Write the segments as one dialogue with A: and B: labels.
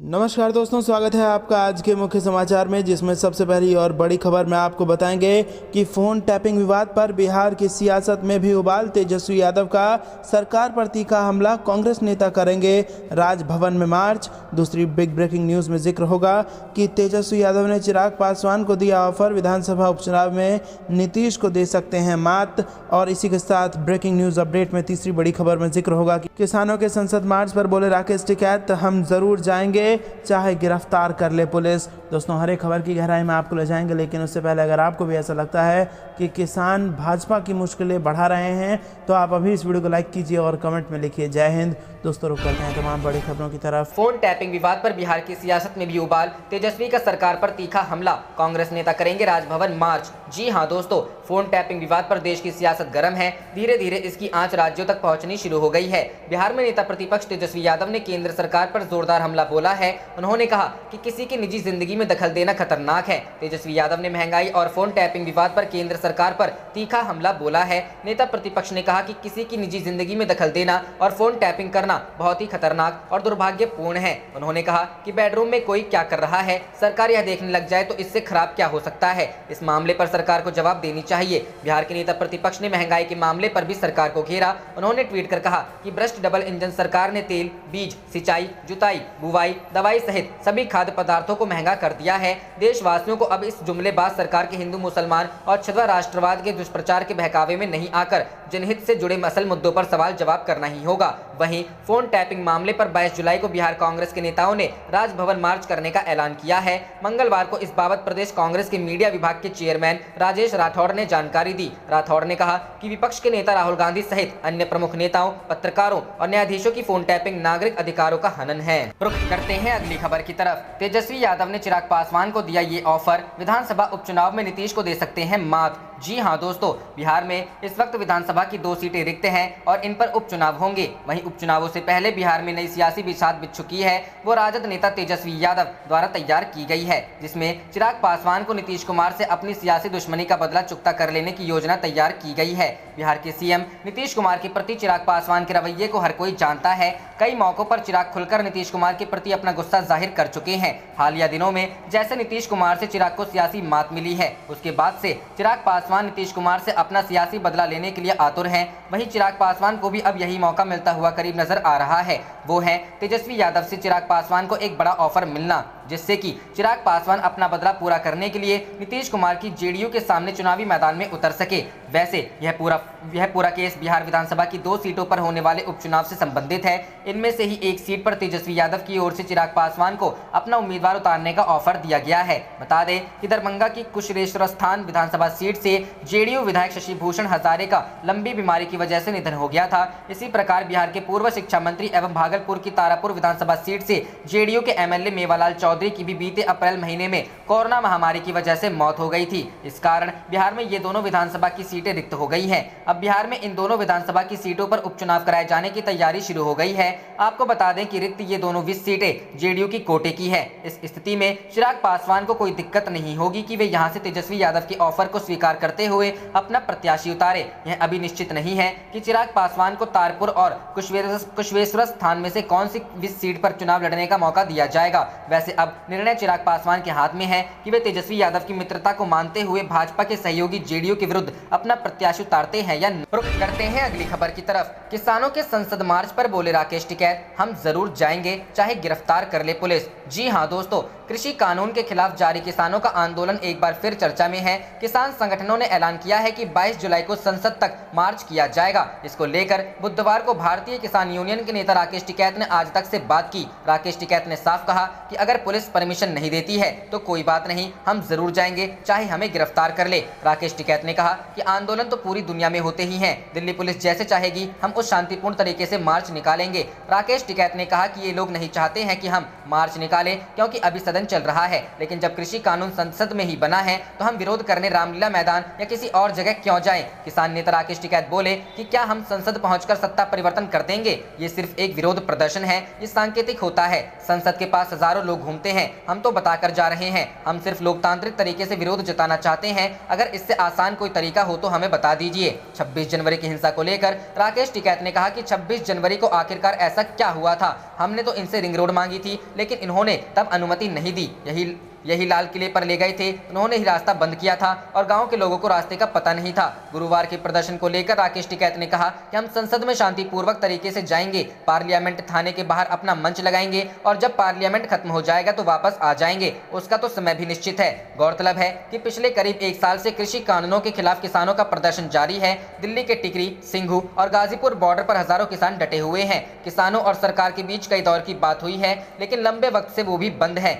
A: नमस्कार दोस्तों, स्वागत है आपका आज के मुख्य समाचार में, जिसमें सबसे पहली और बड़ी खबर में आपको बताएंगे कि फोन टैपिंग विवाद पर बिहार की सियासत में भी उबाल। तेजस्वी यादव का सरकार पर तीखा हमला, कांग्रेस नेता करेंगे राजभवन में मार्च। दूसरी बिग ब्रेकिंग न्यूज में जिक्र होगा कि तेजस्वी यादव ने चिराग पासवान को दिया ऑफर, विधानसभा उपचुनाव में नीतीश को दे सकते हैं मात। और इसी के साथ ब्रेकिंग न्यूज अपडेट में तीसरी बड़ी खबर में जिक्र होगा कि किसानों के संसद मार्च पर बोले राकेश टिकैत, हम जरूर जाएंगे चाहे गिरफ्तार कर ले पुलिस। दोस्तों, हर एक खबर की गहराई में आपको ले जाएंगे, लेकिन उससे पहले अगर आपको भी ऐसा लगता है कि किसान भाजपा की मुश्किलें बढ़ा रहे हैं तो आप अभी इस वीडियो को लाइक कीजिए और कमेंट में लिखिए जय हिंद। दोस्तों, रुक करते हैं तमाम बड़ी खबरों की तरफ।
B: फोन टैपिंग विवाद पर बिहार की सियासत में भी उबाल, तेजस्वी का सरकार पर तीखा हमला, कांग्रेस नेता करेंगे राजभवन मार्च। जी हां दोस्तों, फोन टैपिंग विवाद पर देश की सियासत गर्म है। धीरे धीरे इसकी आंच राज्यों तक पहुंचनी शुरू हो गई है। बिहार में नेता प्रतिपक्ष तेजस्वी यादव ने केंद्र सरकार पर जोरदार हमला बोला है। उन्होंने कहा कि किसी की निजी जिंदगी में दखल देना खतरनाक है। तेजस्वी यादव ने महंगाई और फोन टैपिंग विवाद पर केंद्र सरकार पर तीखा हमला बोला है। नेता प्रतिपक्ष ने कहा कि किसी की निजी जिंदगी में दखल देना और फोन टैपिंग करना बहुत ही खतरनाक और दुर्भाग्यपूर्ण है। उन्होंने कहा कि बेडरूम में कोई क्या कर रहा है, सरकार यह देखने लग जाए तो इससे खराब क्या हो सकता है। इस मामले पर सरकार को जवाब देनी चाहिए। बिहार के नेता प्रतिपक्ष ने महंगाई के मामले पर भी सरकार को घेरा। उन्होंने ट्वीट कर कहा कि भ्रष्ट डबल इंजन सरकार ने तेल, बीज, सिंचाई, जुताई, बुवाई, दवाई सहित सभी खाद्य पदार्थों को महंगा कर दिया है। देशवासियों को अब इस जुमलेबाज सरकार के हिंदू मुसलमान और छदवा राष्ट्रवाद के दुष्प्रचार के बहकावे में नहीं आकर जनहित से जुड़े असल मुद्दों पर सवाल जवाब करना ही होगा। वहीं फोन टैपिंग मामले पर 22 जुलाई को बिहार कांग्रेस के नेताओं ने राजभवन मार्च करने का ऐलान किया है। मंगलवार को इस बाबत प्रदेश कांग्रेस के मीडिया विभाग के चेयरमैन राजेश राठौड़ ने जानकारी दी। राठौड़ ने कहा कि विपक्ष के नेता राहुल गांधी सहित अन्य प्रमुख नेताओं, पत्रकारों और न्यायाधीशों की फोन टैपिंग नागरिक अधिकारों का हनन है। रुख करते हैं अगली खबर की तरफ। तेजस्वी यादव ने चिराग पासवान को दिया ये ऑफर, विधानसभा उपचुनाव में नीतीश को दे सकते हैं मात। जी हां दोस्तों, बिहार में इस वक्त विधानसभा की 2 सीटें रिक्त हैं और इन पर उपचुनाव होंगे। वहीं उपचुनावों से पहले बिहार में नई सियासी बिछात बिछ चुकी है। वो राजद नेता तेजस्वी यादव द्वारा तैयार की गई है, जिसमें चिराग पासवान को नीतीश कुमार से अपनी सियासी दुश्मनी का बदला चुकता कर लेने की योजना तैयार की गई है। बिहार के सीएम नीतीश कुमार के प्रति चिराग पासवान के रवैये को हर कोई जानता है। कई मौकों पर चिराग खुलकर नीतीश कुमार के प्रति अपना गुस्सा जाहिर कर चुके हैं। हालिया दिनों में जैसे नीतीश कुमार से चिराग को सियासी मात मिली है, उसके बाद से चिराग पासवान नीतीश कुमार से अपना सियासी बदला लेने के लिए आतुर हैं। वहीं चिराग पासवान को भी अब यही मौका मिलता हुआ करीब नजर आ रहा है। वो है तेजस्वी यादव से चिराग पासवान को एक बड़ा ऑफर मिलना, जिससे कि चिराग पासवान अपना बदला पूरा करने के लिए नीतीश कुमार की जेडीयू के सामने चुनावी मैदान में उतर सके। वैसे यह पूरा केस बिहार विधानसभा की 2 सीटों पर होने वाले उपचुनाव से संबंधित है। इनमें से ही एक सीट पर तेजस्वी यादव की ओर से चिराग पासवान को अपना उम्मीदवार उतारने का ऑफर दिया गया है। बता दें कि दरभंगा की कुशेश्वर स्थान विधानसभा सीट से जेडीयू विधायक शशि भूषण हजारे का लंबी बीमारी की वजह से निधन हो गया था। इसी प्रकार बिहार के पूर्व शिक्षा मंत्री एवं भागलपुर की तारापुर विधानसभा सीट से जेडीयू के एमएलए मेवालाल चौधरी की भी बीते अप्रैल महीने में कोरोना महामारी की वजह से मौत हो गई थी। इस कारण बिहार में ये दोनों विधानसभा की सीटें रिक्त हो गई हैं। अब बिहार में इन दोनों विधानसभा की सीटों पर उपचुनाव कराए जाने की तैयारी शुरू हो गई है। आपको बता दें कि रिक्त ये दोनों 20 सीटें जेडीयू की कोटे की है। इस स्थिति में चिराग पासवान को कोई दिक्कत नहीं होगी कि वे यहां से तेजस्वी यादव के ऑफर को स्वीकार करते हुए अपना प्रत्याशी उतारे। यह अभी निश्चित नहीं है कि चिराग पासवान को तारपुर और कुशेश्वर स्थान में से कौन सी 20 सीट पर चुनाव लड़ने का मौका दिया जाएगा। वैसे अब निर्णय चिराग पासवान के हाथ में है कि वे तेजस्वी यादव की मित्रता को मानते हुए भाजपा के सहयोगी जेडीयू के विरुद्ध अपना प्रत्याशी उतारते हैं या रुख करते हैं अगली खबर की तरफ। किसानों के संसद मार्च पर बोले राकेश टिकैत, हम जरूर जाएंगे चाहे गिरफ्तार कर ले पुलिस। जी हां दोस्तों, कृषि कानून के खिलाफ जारी किसानों का आंदोलन एक बार फिर चर्चा में है। किसान संगठनों ने ऐलान किया है कि 22 जुलाई को संसद तक मार्च किया जाएगा। इसको लेकर बुधवार को भारतीय किसान यूनियन के नेता राकेश टिकैत ने आज तक से बात की। राकेश टिकैत ने साफ कहा कि अगर पुलिस परमिशन नहीं देती है तो कोई बात नहीं, हम जरूर जाएंगे चाहे हमें गिरफ्तार कर ले। राकेश टिकैत ने कहा कि आंदोलन तो पूरी दुनिया में होते ही हैं, दिल्ली पुलिस जैसे चाहेगी हम उस शांतिपूर्ण तरीके से मार्च निकालेंगे। राकेश टिकैत ने कहा कि ये लोग नहीं चाहते हैं कि हम मार्च निकालें क्योंकि अभी सदन चल रहा है, लेकिन जब कृषि कानून संसद में ही बना है तो हम विरोध करने रामलीला मैदान राजस्थान या किसी और जगह क्यों जाएं? किसान नेता राकेश टिकैत बोले कि क्या हम संसद पहुंचकर सत्ता परिवर्तन कर देंगे? ये सिर्फ एक विरोध प्रदर्शन है, ये सांकेतिक होता है। संसद के पास हजारों लोग घूमते हैं, हम तो बताकर जा रहे हैं। हम सिर्फ लोकतांत्रिक तरीके से विरोध जताना चाहते हैं। अगर इससे आसान कोई तरीका हो तो हमें बता दीजिए। 26 जनवरी की हिंसा को लेकर राकेश टिकैत ने कहा कि 26 जनवरी को आखिरकार ऐसा क्या हुआ था? हमने तो इनसे रिंग रोड मांगी थी, लेकिन इन्होंने तब अनुमति नहीं दी। यही लाल किले पर ले गए थे, उन्होंने ही रास्ता बंद किया था और गांव के लोगों को रास्ते का पता नहीं था। गुरुवार के प्रदर्शन को लेकर राकेश टिकैत ने कहा कि हम संसद में शांतिपूर्वक तरीके से जाएंगे, पार्लियामेंट थाने के बाहर अपना मंच लगाएंगे और जब पार्लियामेंट खत्म हो जाएगा तो वापस आ जाएंगे। उसका तो समय भी निश्चित है। गौरतलब है कि पिछले करीब एक साल से कृषि कानूनों के खिलाफ किसानों का प्रदर्शन जारी है। दिल्ली के टिकरी, सिंघू और गाजीपुर बॉर्डर पर हजारों किसान डटे हुए हैं। किसानों और सरकार के बीच कई दौर की बात हुई है, लेकिन लंबे वक्त से वो भी बंद है।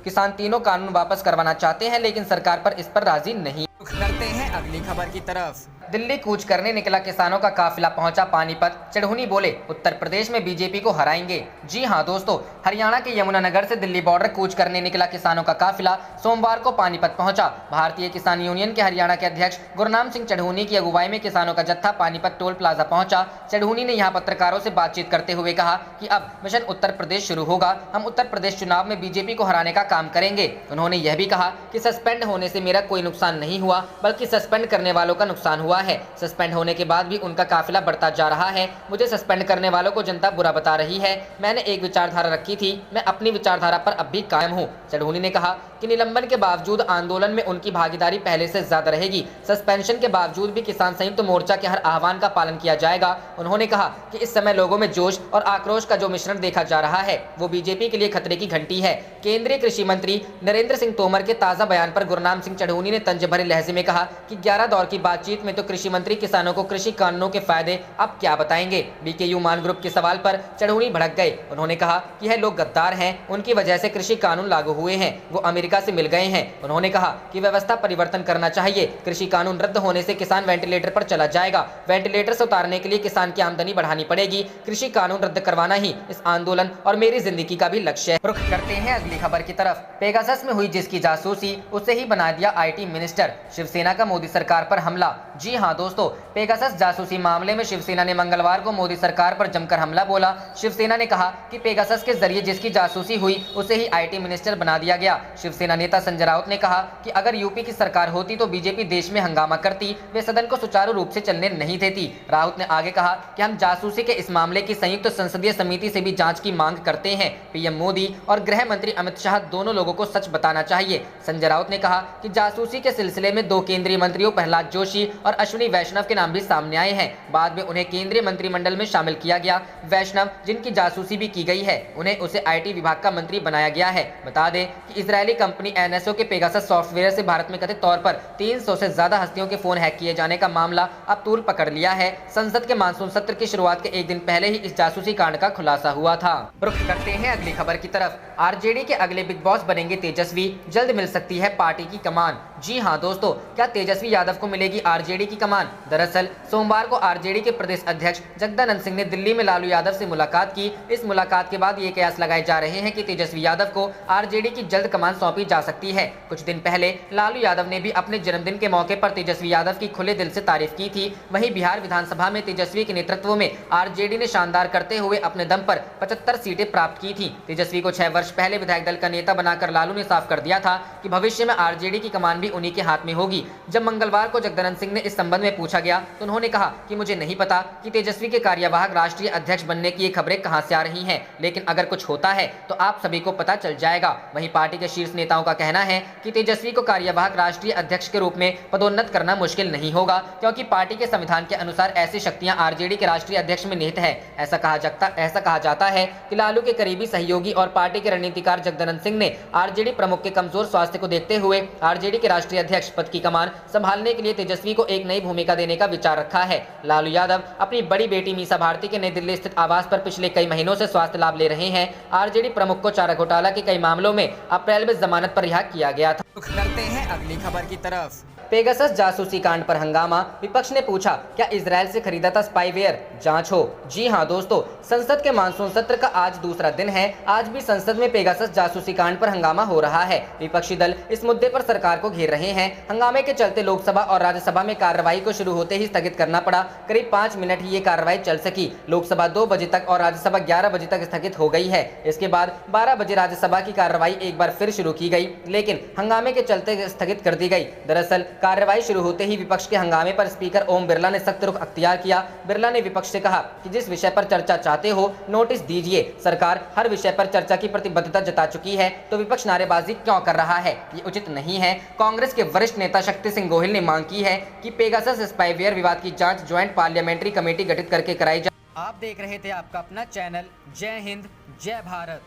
B: किसान तीनों कानून वापस करवाना चाहते हैं, लेकिन सरकार पर इस पर राजी नहीं। करते हैं अगली खबर की तरफ। दिल्ली कूच करने निकला किसानों का काफिला पहुंचा पानीपत। चढ़ूनी बोले उत्तर प्रदेश में बीजेपी को हराएंगे। जी हां दोस्तों, हरियाणा के यमुनानगर से दिल्ली बॉर्डर कूच करने निकला किसानों का काफिला सोमवार को पानीपत पहुंचा। भारतीय किसान यूनियन के हरियाणा के अध्यक्ष गुरनाम सिंह चढ़ूनी की अगुवाई में किसानों का जत्था पानीपत टोल प्लाजा पहुंचा। चढ़ूनी ने यहां पत्रकारों से बातचीत करते हुए कहा कि अब मिशन उत्तर प्रदेश शुरू होगा। हम उत्तर प्रदेश चुनाव में बीजेपी को हराने का काम करेंगे। उन्होंने यह भी कहा कि सस्पेंड होने से मेरा कोई नुकसान नहीं हुआ, बल्कि सस्पेंड करने वालों का नुकसान हुआ है। सस्पेंड होने के बाद भी उनका काफिला बढ़ता जा रहा है। मुझे सस्पेंड करने वालों को जनता बुरा बता रही है। मैंने एक विचारधारा रखी थी, मैं अपनी विचारधारा पर अब भी कायम हूँ। चढ़ूनी ने कहा कि निलंबन के बावजूद आंदोलन में उनकी भागीदारी पहले से ज्यादा रहेगी। सस्पेंशन के बावजूद भी किसान संयुक्त मोर्चा के हर आह्वान का पालन किया जाएगा। उन्होंने कहा कि इस समय लोगों में जोश और आक्रोश का जो मिश्रण देखा जा रहा है वो बीजेपी के लिए खतरे की घंटी है। केंद्रीय कृषि मंत्री नरेंद्र सिंह तोमर के ताजा बयान पर गुरनाम सिंह चढ़ूनी ने तंज भरे लहजे में कहा कि 11 दौर की बातचीत में तो कृषि मंत्री किसानों को कृषि कानूनों के फायदे अब क्या बताएंगे। बीकेयू मान ग्रुप के सवाल पर चढ़ूनी भड़क गए। उन्होंने कहा कि यह लोग गद्दार हैं, उनकी वजह से कृषि कानून लागू हुए हैं, वो अमेरिका से मिल गए हैं। उन्होंने कहा कि व्यवस्था परिवर्तन करना चाहिए। कृषि कानून रद्द होने से किसान वेंटिलेटर पर चला जाएगा। वेंटिलेटर से उतारने के लिए किसान की आमदनी बढ़ानी पड़ेगी। कृषि कानून रद्द करवाना ही इस आंदोलन और मेरी जिंदगी का भी लक्ष्य है। रुख करते हैं अगली खबर की तरफ। पेगासस में हुई जिसकी जासूसी उसे ही बना दिया आईटी मिनिस्टर। शिवसेना का मोदी सरकार पर हमला। जी हां दोस्तों, पेगासस जासूसी मामले में शिवसेना ने मंगलवार को मोदी सरकार पर जमकर हमला बोला। शिवसेना ने कहा कि पेगासस के जरिए जिसकी जासूसी हुई उसे ही आईटी मिनिस्टर बना दिया गया। शिवसेना नेता संजय राउत ने कहा कि अगर यूपी की सरकार होती तो बीजेपी देश में हंगामा करती, वे सदन को सुचारू रूप से चलने नहीं देती। राउत ने आगे कहा कि हम जासूसी के इस मामले की संयुक्त संसदीय समिति से भी जांच की मांग करते हैं। पीएम मोदी और गृह मंत्री अमित शाह दोनों लोगों को सच बताना चाहिए। संजय राउत ने कहा कि जासूसी के सिलसिले में 2 केंद्रीय मंत्रियों प्रहलाद जोशी और अश्विनी वैष्णव के नाम भी सामने आए हैं। बाद में उन्हें केंद्रीय मंत्रिमंडल में शामिल किया गया। वैष्णव, जिनकी जासूसी भी की गई है, उन्हें उसे आईटी विभाग का मंत्री बनाया गया है। बता दें कि इजरायली कंपनी एनएसओ के पेगासस सॉफ्टवेयर से भारत में कथित तौर पर 300 से ज्यादा हस्तियों के फोन हैक किए जाने का मामला अब तूल पकड़ लिया है। संसद के मानसून सत्र की शुरुआत के एक दिन पहले ही इस जासूसी कांड का खुलासा हुआ था। रुख करते हैं अगली खबर की तरफ। आरजेडी के अगले बिग बॉस बनेंगे तेजस्वी, जल्द मिल सकती है पार्टी की कमान। जी हां दोस्तों, क्या तेजस्वी यादव को मिलेगी आरजेडी की कमान? दरअसल सोमवार को आरजेडी के प्रदेश अध्यक्ष जगदानंद सिंह ने दिल्ली में लालू यादव से मुलाकात की। इस मुलाकात के बाद ये कयास लगाए जा रहे हैं कि तेजस्वी यादव को आरजेडी की जल्द कमान सौंपी जा सकती है। कुछ दिन पहले लालू यादव ने भी अपने जन्मदिन के मौके पर तेजस्वी यादव की खुले दिल से तारीफ की थी। वहीं बिहार विधानसभा में तेजस्वी के नेतृत्व में आरजेडी ने शानदार करते हुए अपने दम पर 75 सीटें प्राप्त की थी। तेजस्वी को 6 वर्ष पहले विधायक दल का नेता बनाकर लालू ने साफ कर दिया था कि भविष्य में आरजेडी की कमान भी उन्हीं के हाथ में होगी। जब मंगलवार को जगदानंद सिंह ने इस संबंध में पूछा गया तो उन्होंने कहा कि मुझे नहीं पता कि तेजस्वी के कार्यवाहक राष्ट्रीय अध्यक्ष बनने की ये खबरें कहां से आ रही हैं, लेकिन अगर कुछ होता है तो आप सभी को पता चल जाएगा। वहीं पार्टी के शीर्ष नेताओं का कहना है कि तेजस्वी को कार्यवाहक राष्ट्रीय अध्यक्ष के रूप में पदोन्नत करना मुश्किल नहीं होगा, क्योंकि पार्टी के संविधान के अनुसार ऐसी शक्तियां आरजेडी के राष्ट्रीय अध्यक्ष में निहित है। ऐसा कहा जाता है कि लालू के करीबी सहयोगी और पार्टी के रणनीतिकार जगदानंद सिंह ने आरजेडी प्रमुख के कमजोर स्वास्थ्य को देखते हुए आरजेडी के राष्ट्रीय अध्यक्ष पद की कमान संभालने के लिए तेजस्वी को एक नई भूमिका देने का विचार रखा है। लालू यादव अपनी बड़ी बेटी मीसा भारती के नई दिल्ली स्थित आवास पर पिछले कई महीनों से स्वास्थ्य लाभ ले रहे हैं। आरजेडी प्रमुख को चारा घोटाला के कई मामलों में अप्रैल में जमानत पर रिहा किया गया था। करते हैं अगली खबर की तरफ। पेगासस जासूसी कांड पर हंगामा, विपक्ष ने पूछा क्या इजरायल से खरीदा था स्पाईवेयर, जांच हो। जी हां दोस्तों, संसद के मानसून सत्र का आज दूसरा दिन है। आज भी संसद में पेगासस जासूसी कांड पर हंगामा हो रहा है। विपक्षी दल इस मुद्दे पर सरकार को घेर रहे हैं। हंगामे के चलते लोकसभा और राज्यसभा में कार्रवाई को शुरू होते ही स्थगित करना पड़ा। करीब 5 मिनट ही ये कार्रवाई चल सकी। लोकसभा 2 बजे तक और राज्यसभा 11 बजे तक स्थगित हो गई है। इसके बाद 12 बजे राज्यसभा की कार्रवाई एक बार फिर शुरू की गई, लेकिन हंगामे के चलते स्थगित कर दी गई। दरअसल कार्रवाई शुरू होते ही विपक्ष के हंगामे पर स्पीकर ओम बिरला ने सख्त रुख अख्तियार किया। बिरला ने विपक्ष से कहा कि जिस विषय पर चर्चा चाहते हो नोटिस दीजिए। सरकार हर विषय पर चर्चा की प्रतिबद्धता जता चुकी है, तो विपक्ष नारेबाजी क्यों कर रहा है, ये उचित नहीं है। कांग्रेस के वरिष्ठ नेता शक्ति सिंह गोहिल ने मांग की है कि पेगासस स्पाईवेयर विवाद की जांच ज्वाइंट पार्लियामेंट्री कमेटी गठित करके कराई जाए। आप देख रहे थे आपका अपना चैनल जय हिंद जय भारत।